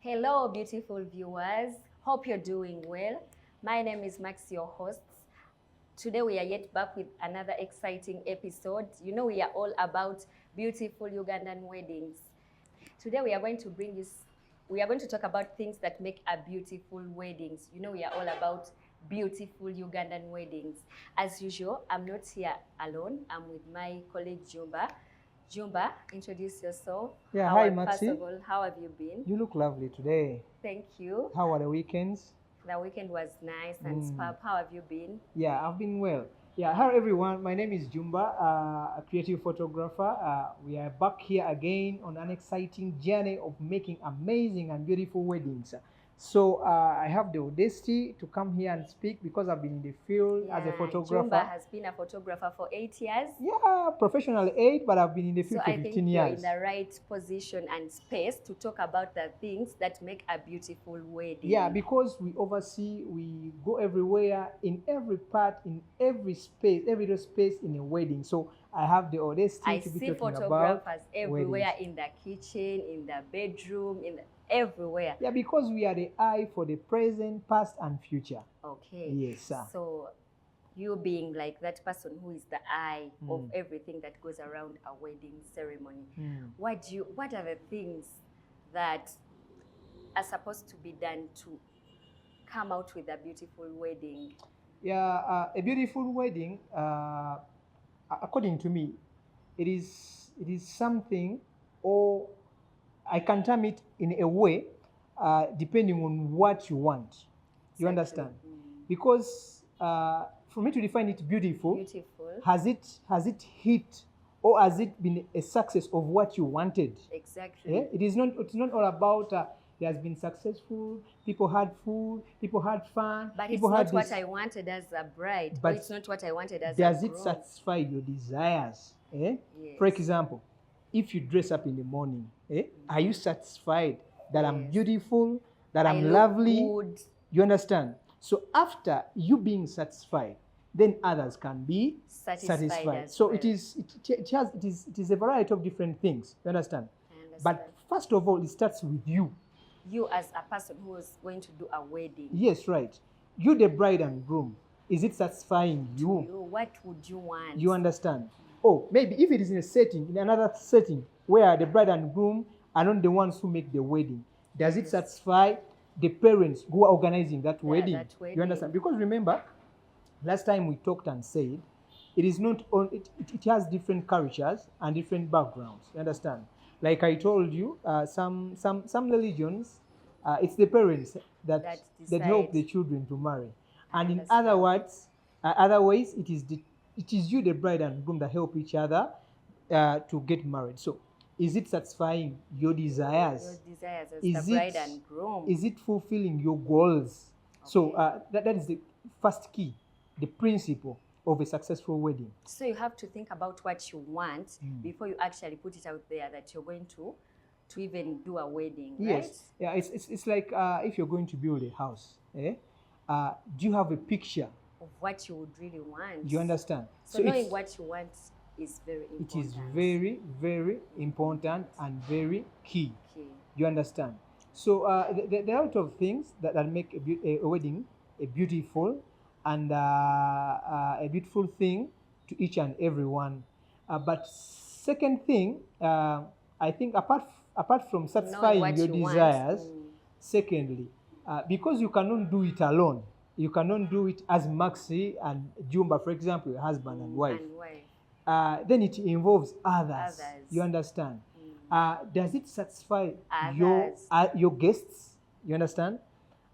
Hello, beautiful viewers. Hope you're doing well. My name is Max, your host. Today we are yet back with another exciting episode. You know we are all about beautiful Ugandan weddings. Today we are going to talk about things that make a beautiful weddings. You know we are all about beautiful Ugandan weddings. As usual, I'm not here alone. I'm with my colleague Jumba. Jumba, introduce yourself. Yeah, hi Maxi. First of all, how have you been? You look lovely today. Thank you. How are the weekends? The weekend was nice and superb. How have you been? Yeah, I've been well. Yeah, hello everyone. My name is Jumba, a creative photographer. We are back here again on an exciting journey of making amazing and beautiful weddings. So I have the audacity to come here and speak because I've been in the field as a photographer. Jumba has been a photographer for 8 years. Yeah, professionally 8, but I've been in the field for 15 years. So I think you're in the right position and space to talk about the things that make a beautiful wedding. Yeah, because we oversee, we go everywhere, in every part, in every space, every little space in a wedding. So I have the audacity to be talking about photographers everywhere, weddings. In the kitchen, in the bedroom, everywhere. Yeah, because we are the eye for the present, past, and future. Okay. Yes, sir. So you being like that person who is the eye of everything that goes around a wedding ceremony, what are the things that are supposed to be done to come out with a beautiful wedding? Yeah, a beautiful wedding, according to me, it is something, or I can term it in a way, depending on what you want. You understand? Because for me to define it beautiful, has it hit, or has it been a success of what you wanted? Exactly. Yeah? It's not all about it has been successful, people had food, people had fun. But it's not what I wanted as a bride, but it's not what I wanted as a groom. Does it satisfy your desires? Eh? Yes. For example, if you dress up in the morning, are you satisfied that I'm beautiful, that I'm lovely? Good. You understand? So after you being satisfied, then others can be satisfied. So well. it is a variety of different things. You understand? But first of all, it starts with you. You as a person who is going to do a wedding. Yes, right. You, the bride and groom, is it satisfying you? What would you want? You understand? Oh, maybe if it is in another setting where the bride and groom are not the ones who make the wedding, does it satisfy the parents who are organizing that wedding? You understand? Because remember, last time we talked and said, it is not on. It has different cultures and different backgrounds. You understand? Like I told you, some religions, it's the parents that help the children to marry, and in other ways, it is you, the bride and groom, that help each other to get married. So, is it satisfying your desires? Your desires as the bride and groom. Is it fulfilling your goals? Okay. So that is the first key, the principle of a successful wedding. So you have to think about what you want before you actually put it out there that you're going to even do a wedding, right? Yes. Yeah, it's like if you're going to build a house, do you have a picture of what you would really want? You understand? So knowing what you want is very important. It is very, very important and very key. You understand? So there are a lot of things that make a wedding a beautiful and a beautiful thing to each and everyone. But second thing, I think apart from satisfying your desires, secondly, because you cannot do it alone, you cannot do it as Maxi and Jumba, for example, husband and wife. Then it involves others. You understand? Does it satisfy your guests? You understand?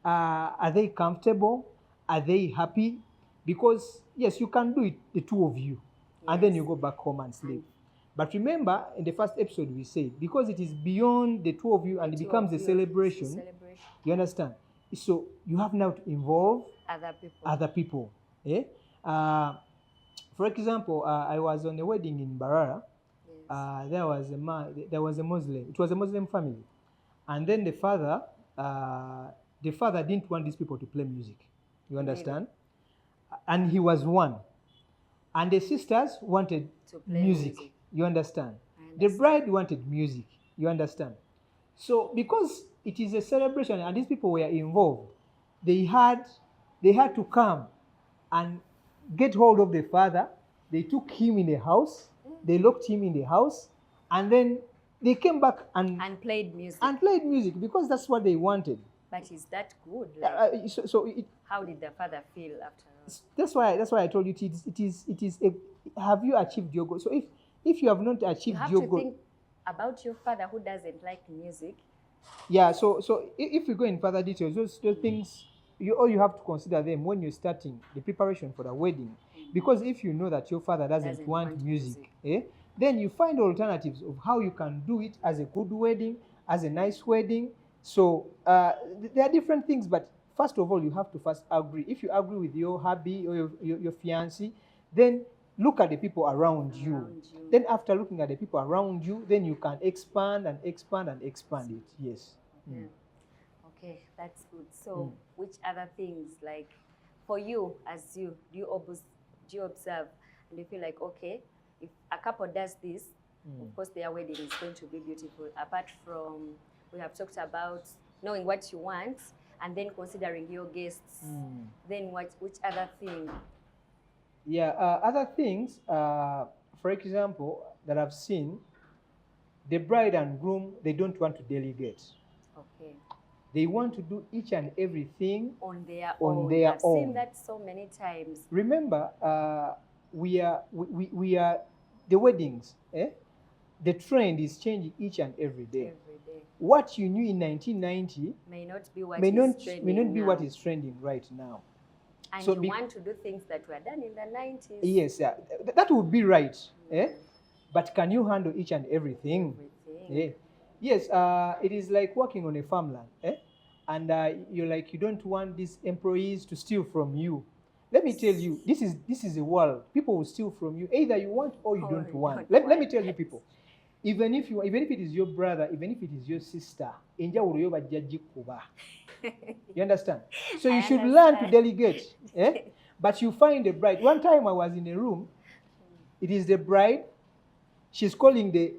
Are they comfortable? Are they happy? Because yes, you can do it, the two of you, and then you go back home and sleep. But remember, in the first episode we said, because it is beyond the two of you and it becomes a celebration, you understand? So you have now to involve other people. For example, I was on a wedding in Barara. There was a Muslim. It was a Muslim family, and then the father didn't want these people to play music. You understand? And he was one. And the sisters wanted to play music. You understand? The bride wanted music. You understand? So because it is a celebration, and these people were involved. They had to come and get hold of the father. They took him in the house. They locked him in the house, and then they came back and played music. And played music because that's what they wanted. But is that good? Like, how did the father feel after? That's why I told you have you achieved your goal? So if you have not achieved your goal, think about your father who doesn't like music. Yeah. So if we go in further details, those things, all you have to consider them when you're starting the preparation for the wedding. Because if you know that your father doesn't want music, then you find alternatives of how you can do it as a good wedding, as a nice wedding. So there are different things, but first of all, you have to first agree. If you agree with your hubby or your fiancé, then look at the people around you. Then after looking at the people around you, then you can expand and expand and expand it. Yes. Yeah. Okay, that's good. So which other things, like for you, as do you observe and you feel like, okay, if a couple does this, of course their wedding is going to be beautiful. Apart from, we have talked about knowing what you want and then considering your guests. Then which other thing? Yeah, other things, for example, that I've seen, the bride and groom, they don't want to delegate. Okay. They want to do each and everything on their own. I've seen that so many times. Remember, we are the weddings. The trend is changing each and every day. What you knew in 1990 may not be what is trending right now. And so you want to do things that were done in the 90s. Yes, that would be right. But can you handle each and everything? Yes, it is like working on a farmland. And you don't want these employees to steal from you. Let me tell you, this is a world. People will steal from you. Either you want or you don't want. Let me tell you, people. Even if it is your brother, even if it is your sister, you understand? So you should learn to delegate. But you find the bride. One time I was in a room. It is the bride. She's calling the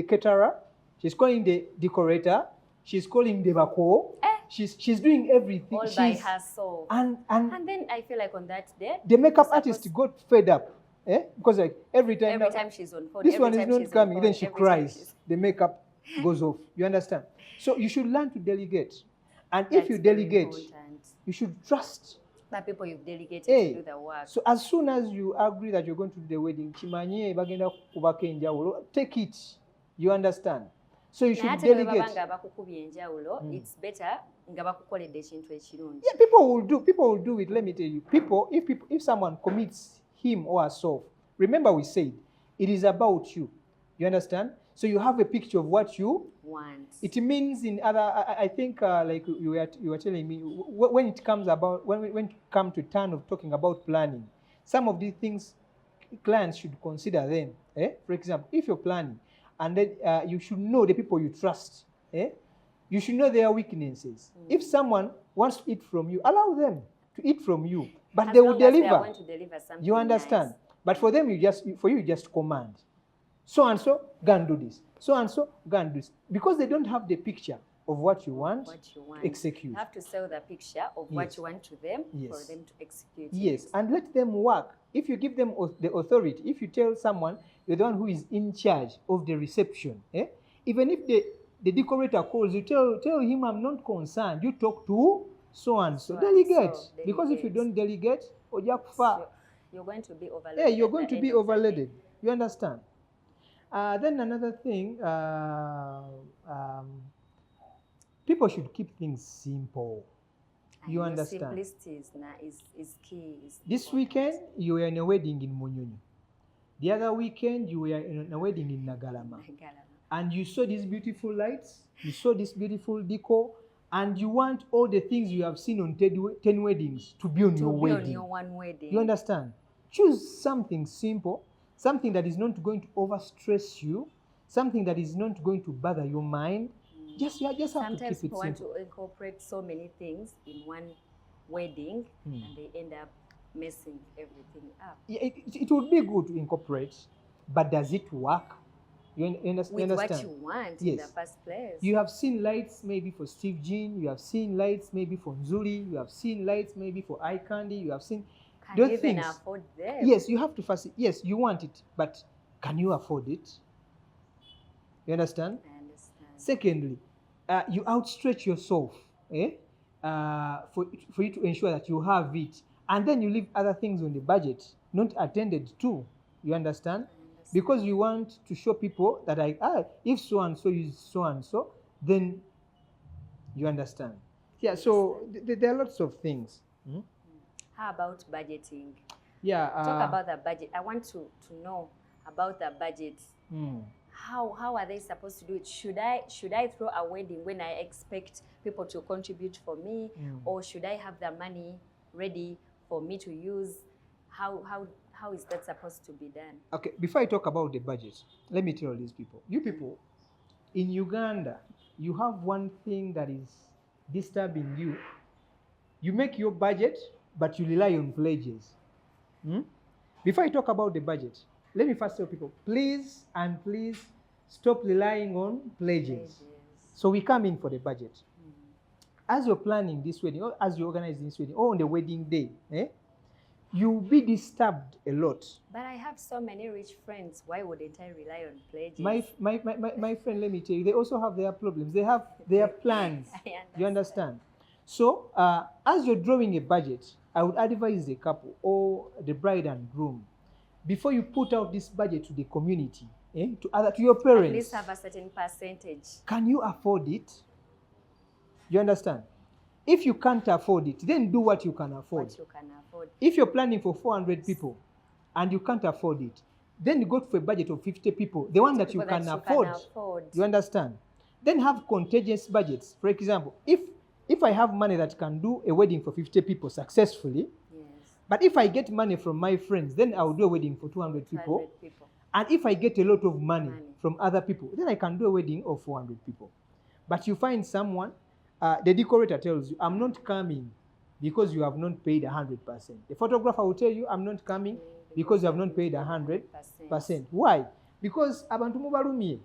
caterer. She's calling the decorator. She's calling the bako. She's doing everything. All by herself. And then I feel like on that day, the makeup artist got fed up. Because like every time she's on phone, this one is not coming, then she cries. The makeup goes off. You understand? So you should learn to delegate. And if you delegate, you should trust the people you've delegated to do the work. So as soon as you agree that you're going to do the wedding, take it. You understand? So you should delegate. It's better. Yeah, people will do it. Let me tell you. If someone commits him or herself, remember we said it is about you. You understand? So you have a picture of what you want. It means in other, I think like you were telling me, when it comes to turn of talking about planning, some of these things clients should consider them. For example, if you're planning, and then you should know the people you trust. You should know their weaknesses. If someone wants to eat from you, allow them to eat from you, but they will deliver. They are going to deliver something you understand? Nice. But for them, you just command. So and so, go and do this. So and so, go and do this. Because they don't have the picture of what you want, execute. You have to sell the picture of what you want to them for them to execute. Yes, and let them work. If you give them the authority, if you tell someone you're the one who is in charge of the reception, even if the decorator calls you, tell him I'm not concerned. You talk to so and so. Delegate. Because if you don't delegate, you're going to be overloaded. Yeah, you're going to be overloaded. You understand? Then another thing, people should keep things simple. You understand? Simplicity is key. This weekend, you were in a wedding in Munyonyi. The other weekend, you were in a wedding in Nagalama. And you saw these beautiful lights, you saw this beautiful decor, and you want all the things you have seen on 10 weddings to be on your wedding. On your one wedding. You understand? Choose something simple, something that is not going to overstress you, something that is not going to bother your mind. You just have to keep it simple. Sometimes people want to incorporate so many things in one wedding, and they end up messing everything up. Yeah, it would be good to incorporate, but does it work? with understand? what you want in the first place. You have seen lights maybe for Steve Jean, you have seen lights maybe for Nzuri, you have seen lights maybe for Eye Candy, you have seen Can you even afford them? Yes, you have to first, yes, you want it, but can you afford it? You understand? I understand. Secondly, you outstretch yourself for you to ensure that you have it, and then you leave other things on the budget not attended to. You understand? Because you want to show people that if so and so is so and so, then you understand. Yeah. So there are lots of things. Hmm? How about budgeting? Yeah. Talk about the budget. I want to know about the budget. How are they supposed to do it? Should I throw a wedding when I expect people to contribute for me, or should I have the money ready for me to use? How is that supposed to be done? Okay, before I talk about the budget, let me tell these people. You people in Uganda, you have one thing that is disturbing you. You make your budget, but you rely on pledges. Before I talk about the budget, let me first tell people, please stop relying on pledges. So we come in for the budget. As you're planning this wedding, or as you organize this wedding, or on the wedding day, you'll be disturbed a lot. But I have so many rich friends. Why wouldn't I rely on pledges? My friend, let me tell you, they also have their problems. They have their plans. You understand? So as you're drawing a budget, I would advise the couple or the bride and groom, before you put out this budget to the community, to your parents, at least have a certain percentage. Can you afford it? You understand? If you can't afford it, then do what you can afford. What you can afford. If you're planning for 400 people and you can't afford it, then you go for a budget of 50 people, the one that you can afford. You understand? Then have contagious budgets. For example, if I have money that can do a wedding for 50 people successfully, but if I get money from my friends, then I'll do a wedding for 200 people. And if I get a lot of money from other people, then I can do a wedding of 400 people. But you find someone, the decorator tells you, I'm not coming because you have not paid 100%. The photographer will tell you, I'm not coming because you have not paid 100%. Why? Because abantu mubalumye.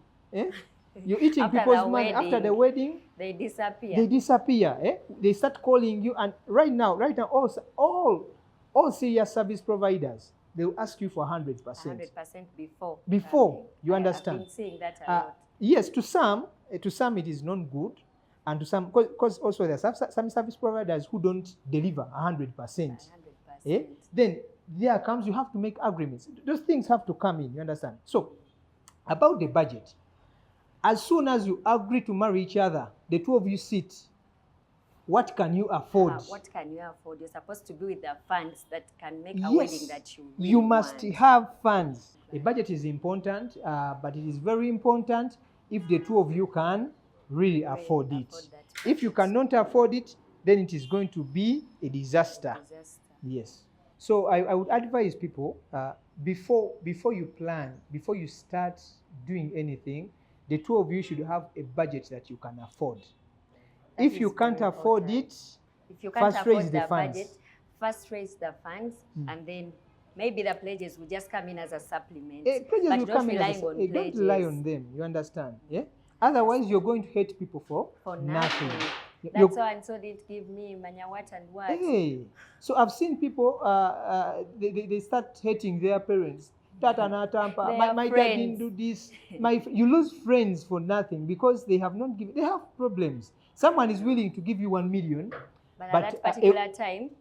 You're eating people's money. After the wedding, they disappear. They start calling you, and right now, all serious service providers, they will ask you for 100%. 100% before. You understand? I've been seeing that a lot. Yes, to some it is not good, and to some, because also there are some service providers who don't deliver 100%. Then there comes, you have to make agreements. Those things have to come in. You understand? So about the budget, as soon as you agree to marry each other, the two of you sit. What can you afford? What can you afford? You're supposed to be with the funds that can make a wedding that you really you must want. have funds. A budget is important, but it is very important if the two of you can really afford it. If you cannot afford it, then it is going to be a disaster. Yes. So I would advise people, before you plan, before you start doing anything, the two of you should have a budget that you can afford. If you can't afford it, first raise the funds. First raise the funds, and then maybe the pledges will just come in as a supplement. Pledges but will don't come in rely as on pledges. Don't rely on them. You understand? Yeah. Otherwise, you're going to hate people for nothing. That's why and so didn't give me manya what and what. Hey. So I've seen people. They start hating their parents. Tata na tampa. My dad didn't do this. You lose friends for nothing because they have not given. They have problems. Someone is willing to give you 1 million, but at that particular time,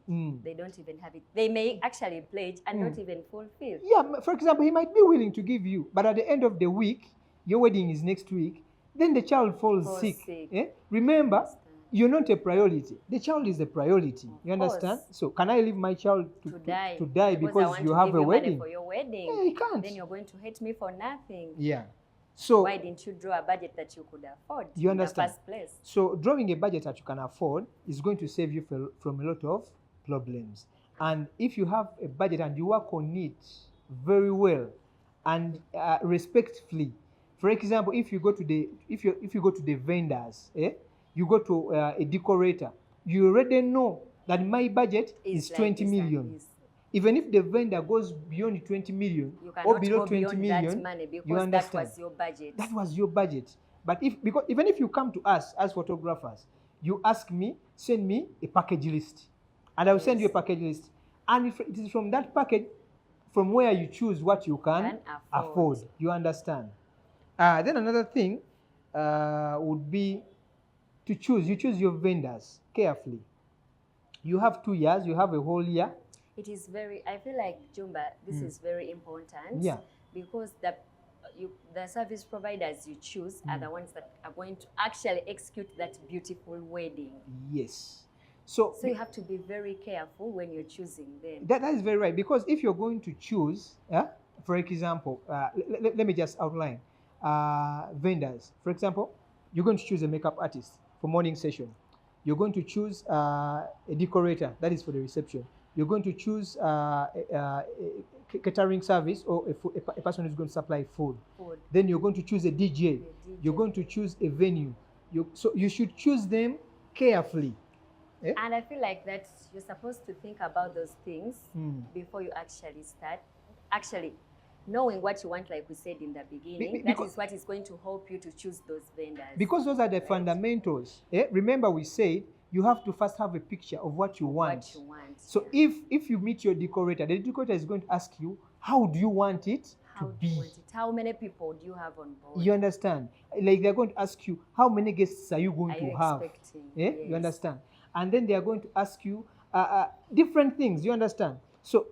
they don't even have it. They may actually pledge and not even fulfill. Yeah, for example, he might be willing to give you, but at the end of the week, your wedding is next week, then the child falls sick. Remember, you're not a priority. The child is a priority. You understand? So can I leave my child to die because you have a wedding? Money for your wedding. Yeah, you can't. Then you're going to hate me for nothing. Yeah. So why didn't you draw a budget that you could afford? You understand? In the first place? So drawing a budget that you can afford is going to save you from a lot of problems. And if you have a budget and you work on it very well and respectfully, for example, if you go to the vendors, you go to a decorator, you already know that my budget is 20 million. Even if the vendor goes beyond 20 million You or cannot below go 20 beyond million, that money because you understand. that was your budget. That was your budget. But because even if you come to us as photographers, you ask me, send me a package list. And I will send you a package list. And it is from that package, from where you choose what you can afford. You understand? Then another thing would be to choose. You choose your vendors carefully. You have 2 years, you have a whole year. It is very, I feel like, Jumba, this is very important. Yeah. Because the service providers you choose are the ones that are going to actually execute that beautiful wedding. Yes. So you have to be very careful when you're choosing them. That is very right. Because if you're going to choose, for example, let me just outline vendors. For example, you're going to choose a makeup artist for morning session. You're going to choose a decorator, that is for the reception. You're going to choose a catering service or a person who's going to supply food. Then you're going to choose a DJ. You're going to choose a venue. So you should choose them carefully. Yeah? And I feel like that you're supposed to think about those things before you actually start. Actually, knowing what you want, like we said in the beginning, that is what is going to help you to choose those vendors. Because those are the fundamentals. Remember we said you have to first have a picture of what you want. So if you meet your decorator, the decorator is going to ask you, how do you want it to be? How many people do you have on board? You understand? Like they're going to ask you, how many guests are you going to have? Yes. You understand? And then they are going to ask you different things. You understand? So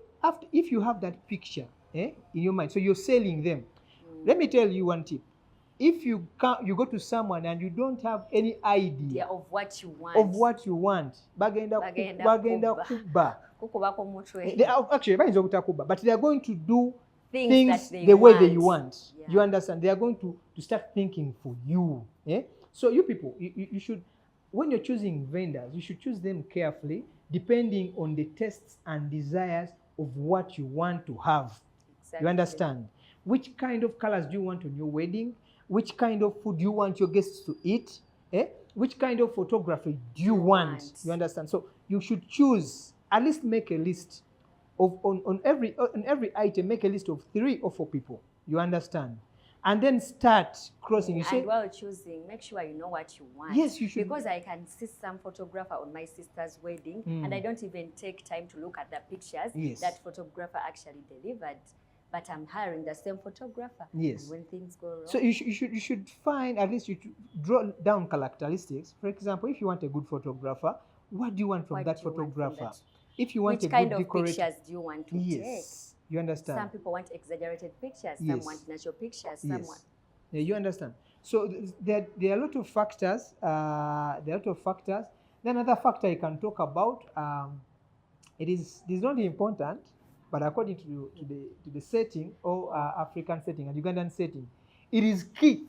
if you have that picture in your mind, so you're selling them. Let me tell you one tip. If you go to someone and you don't have any idea of what you want, bagenda kuba. Actually, but they are going to do things the way they want. Yeah. You understand? They are going to start thinking for you. So you people, you should, when you're choosing vendors, you should choose them carefully, depending on the tastes and desires of what you want to have. Exactly. You understand? Which kind of colors do you want on your wedding? Which kind of food do you want your guests to eat? Which kind of photography do you want? You understand? So you should choose, at least make a list of on every item, make a list of 3 or 4 people. You understand? And then start crossing. You say, while choosing, make sure you know what you want. Yes, you should. Because I can see some photographer on my sister's wedding, and I don't even take time to look at the pictures that photographer actually delivered. But I'm hiring the same photographer. Yes. And when things go wrong. So you should find, at least you should draw down characteristics. For example, if you want a good photographer, what do you want from that photographer? If you want which a kind good of pictures do you want to take? You understand? Some people want exaggerated pictures. Some want natural pictures. Some want. Yeah, you understand. So there are a lot of factors. Then another factor you can talk about. It is not important. But according to the setting or African setting and Ugandan setting, it is key.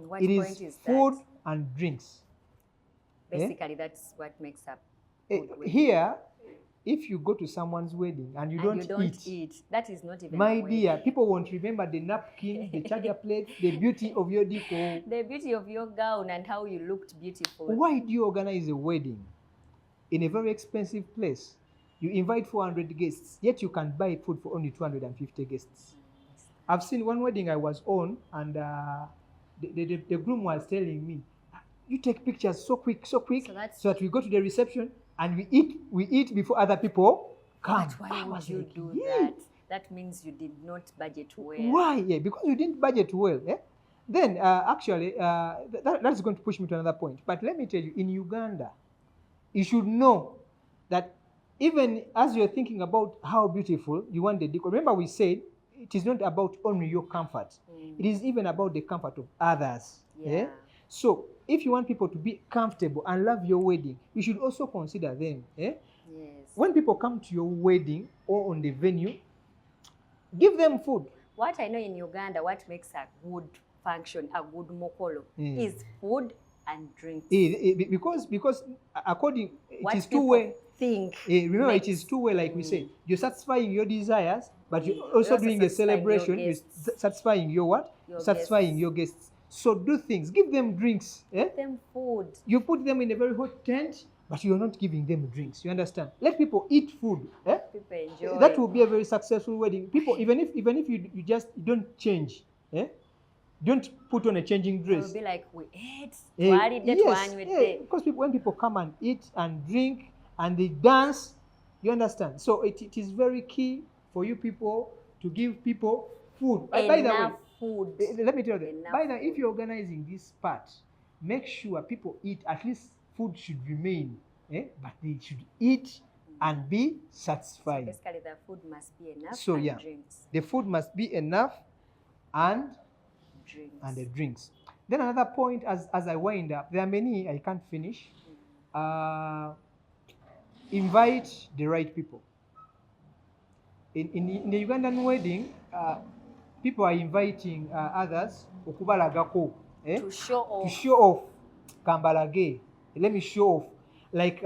What it point is food and drinks. Basically, that's what makes up. Here, if you go to someone's wedding and you don't eat, that is not even. My dear, people won't remember the napkins, the charger plates, the beauty of your decor, the beauty of your gown, and how you looked beautiful. Why do you organize a wedding in a very expensive place? You invite 400 guests, yet you can buy food for only 250 guests. I've seen one wedding I was on, and the groom was telling me, you take pictures so quick, so that we go to the reception and we eat before other people come. But why would you do that? That means you did not budget well. Why? Yeah, because you didn't budget well. Then, actually, that's going to push me to another point. But let me tell you, in Uganda, you should know that even as you're thinking about how beautiful you want the decor, remember we said it is not about only your comfort. It is even about the comfort of others. Yeah? So if you want people to be comfortable and love your wedding, you should also consider them. Yes. When people come to your wedding or on the venue, give them food. What I know in Uganda, what makes a good function, a good mokolo, is food and drinks. Because according, it is two-way. Remember, it is two-way, like we said. You're satisfying your desires, but you're also doing a celebration. You're satisfying your what? Satisfying your guests. So do things. Give them drinks. Give them food. You put them in a very hot tent, but you're not giving them drinks. You understand? Let people eat food. Eh? People enjoy. That will be a very successful wedding. People, even if you just don't change, eh? Don't put on a changing dress. It will be like we ate. Yes, because when people come and eat and drink and they dance, you understand. So it is very key for you people to give people food. By the way, food. Let me tell you. By the way, if you're organizing this part, make sure people eat. At least food should remain, but they should eat and be satisfied. So basically, the food must be enough. So and yeah, drinks. the food must be enough and the drinks. Then another point, as I wind up, there are many I can't finish. Invite the right people. In the Ugandan wedding, people are inviting others okubalagako, to show off. To show off. Kambalage. Let me show off. Like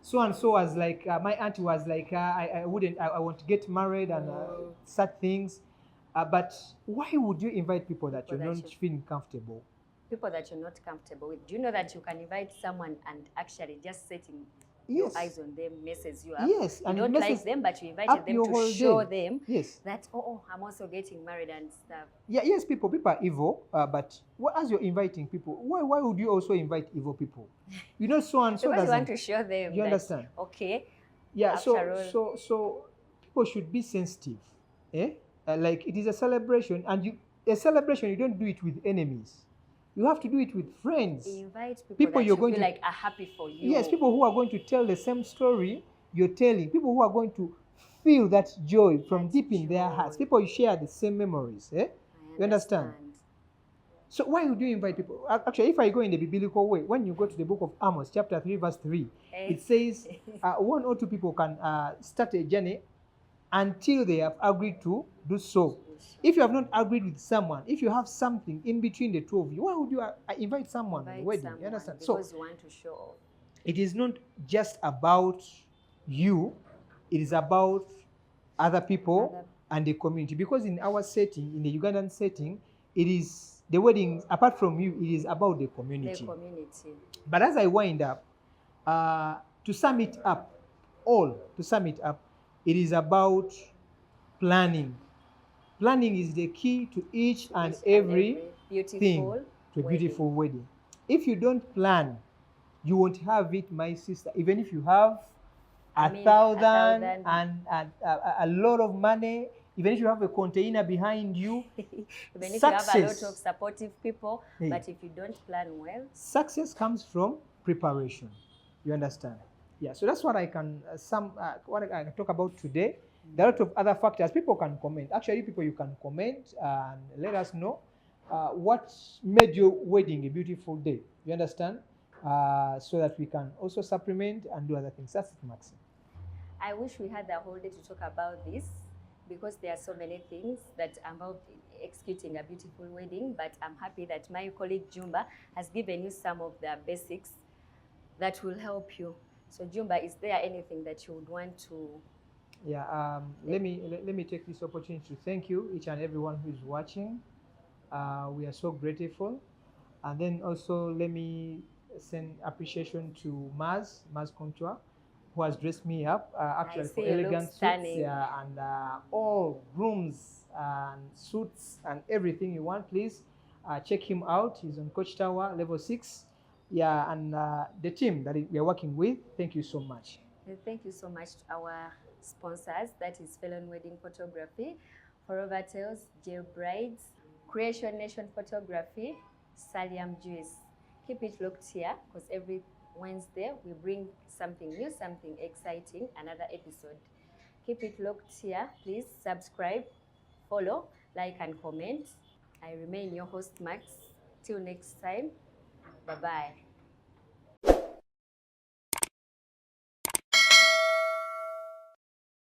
so and so was like my auntie was like I want to get married and such things. But why would you invite people that you're not feeling comfortable? People that you're not comfortable with. Do you know that you can invite someone and actually just setting your eyes on them messes you up? Yes. You don't like them, but you invited them to show them that, I'm also getting married and stuff. Yeah, yes, people are evil, but as you're inviting people, why would you also invite evil people? You know, so and so because you want to show them. You understand? Okay. Yeah, so people should be sensitive. Like it is a celebration, and a celebration you don't do it with enemies. You have to do it with friends. Invite people that you're going feel like are happy for you. Yes, people who are going to tell the same story you're telling. People who are going to feel that joy from deep in their hearts. People you share the same memories. You understand? So why would you invite people? Actually, if I go in the biblical way, when you go to the book of Amos, chapter 3, verse 3, it says one or two people can start a journey until they have agreed to do so. If you have not agreed with someone, if you have something in between the two of you, why would you invite someone to the wedding? You understand? Because you want to show off. It is not just about you, it is about other people and the community. Because in our setting, in the Ugandan setting, it is the wedding, apart from you, it is about the community. But as I wind up, to sum it up, it is about planning. Planning is the key to each and every thing to a beautiful wedding. If you don't plan, you won't have it, my sister. Even if you have a thousand and a lot of money, even if you have a container behind you, even if you have a lot of supportive people, but if you don't plan well, success comes from preparation. You understand? Yeah. So that's what I can what I can talk about today. There are a lot of other factors. People can comment. Actually, you can comment and let us know what made your wedding a beautiful day. You understand? So that we can also supplement and do other things. That's it, Maxine. I wish we had the whole day to talk about this because there are so many things that are involved in executing a beautiful wedding. But I'm happy that my colleague Jumba has given you some of the basics that will help you. So Jumba, is there anything that you would want to? Yeah, let me take this opportunity to thank you, each and everyone who is watching. We are so grateful. And then also let me send appreciation to Maz Contour, who has dressed me up actually for elegant suits and all grooms and suits and everything you want. Please check him out. He's on Coach Tower, level 6. Yeah, and the team that we are working with, thank you so much. Thank you so much to our sponsors, that is FELLONE Wedding Photography, Forever Tales, Jail Brides, Creation Nation Photography, Saliam Juice. Keep it looked here because every Wednesday we bring something new, something exciting, another episode. Keep it looked here. Please subscribe, follow, like and comment. I remain your host Max. Till next time, bye-bye.